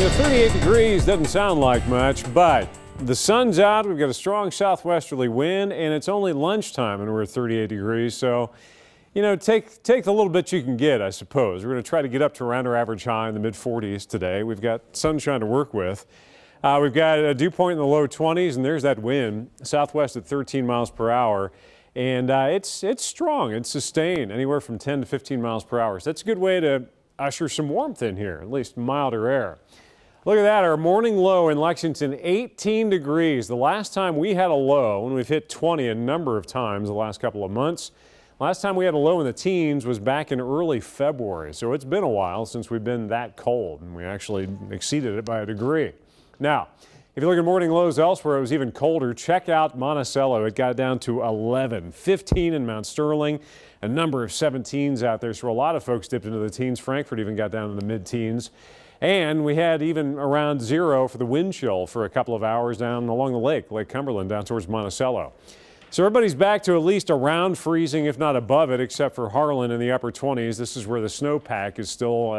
38 degrees doesn't sound like much, but the sun's out. We've got a strong southwesterly wind, and it's only lunchtime, and we're at 38 degrees. So, you know, take the little bit you can get, I suppose. We're going to try to get up to around our average high in the mid-40s today. We've got sunshine to work with. We've got a dew point in the low 20s, and there's that wind, southwest at 13 miles per hour. And it's strong. It's sustained anywhere from 10 to 15 miles per hour. So that's a good way to usher some warmth in here, at least milder air. Look at that, our morning low in Lexington, 18 degrees. The last time we had a low, and we've hit 20 a number of times the last couple of months. Last time we had a low in the teens was back in early February. So it's been a while since we've been that cold, and we actually exceeded it by a degree. Now, if you look at morning lows elsewhere, it was even colder. Check out Monticello. It got down to 11, 15 in Mount Sterling, a number of 17s out there. So a lot of folks dipped into the teens. Frankfort even got down to the mid-teens. And we had even around 0 for the wind chill for a couple of hours down along the lake, Lake Cumberland, down towards Monticello. So everybody's back to at least around freezing, if not above it, except for Harlan in the upper 20s. This is where the snowpack is still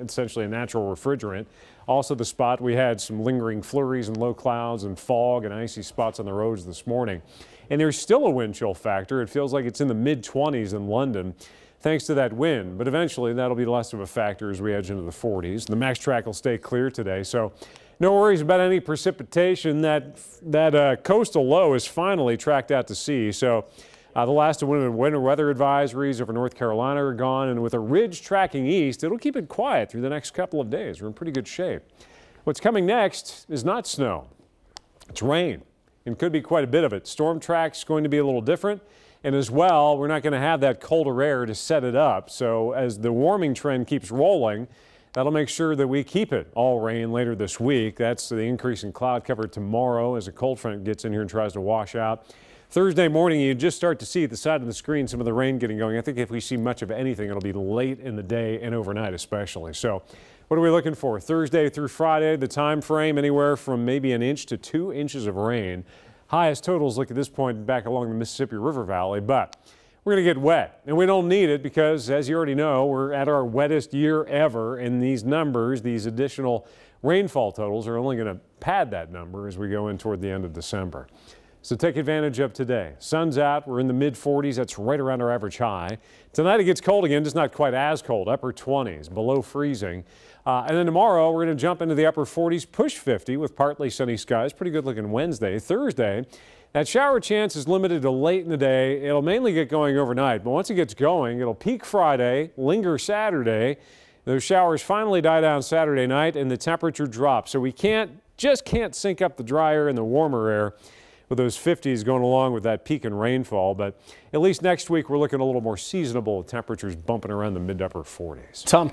essentially a natural refrigerant. Also the spot we had some lingering flurries and low clouds and fog and icy spots on the roads this morning. And there's still a wind chill factor. It feels like it's in the mid-20s in London, thanks to that wind, but eventually that'll be less of a factor as we edge into the 40s. The max track will stay clear today, so no worries about any precipitation. That coastal low is finally tracked out to sea, so the last of winter weather advisories over North Carolina are gone, and with a ridge tracking east, it'll keep it quiet through the next couple of days. We're in pretty good shape. What's coming next is not snow, it's rain, and could be quite a bit of it. Storm track's going to be a little different. And as well, we're not going to have that colder air to set it up. So as the warming trend keeps rolling, that'll make sure that we keep it all rain later this week. That's the increase in cloud cover tomorrow as a cold front gets in here and tries to wash out. Thursday morning, you just start to see at the side of the screen some of the rain getting going. I think if we see much of anything, it'll be late in the day and overnight especially. So what are we looking for? Thursday through Friday, the time frame anywhere from maybe 1 inch to 2 inches of rain. Highest totals look at this point back along the Mississippi River Valley, but we're going to get wet, and we don't need it because, as you already know, we're at our wettest year ever, and these numbers, these additional rainfall totals, are only going to pad that number as we go in toward the end of December. So take advantage of today. Sun's out. We're in the mid-40s. That's right around our average high. Tonight it gets cold again, just not quite as cold, upper 20s, below freezing. And then tomorrow we're going to jump into the upper 40s, push 50 with partly sunny skies. Pretty good looking Wednesday. Thursday, that shower chance is limited to late in the day. It'll mainly get going overnight, but once it gets going, it'll peak Friday, linger Saturday. Those showers finally die down Saturday night and the temperature drops. So we just can't sync up the drier and the warmer air with those 50s going along with that peak in rainfall. But at least next week we're looking a little more seasonable with temperatures bumping around the mid-upper 40s. Tom,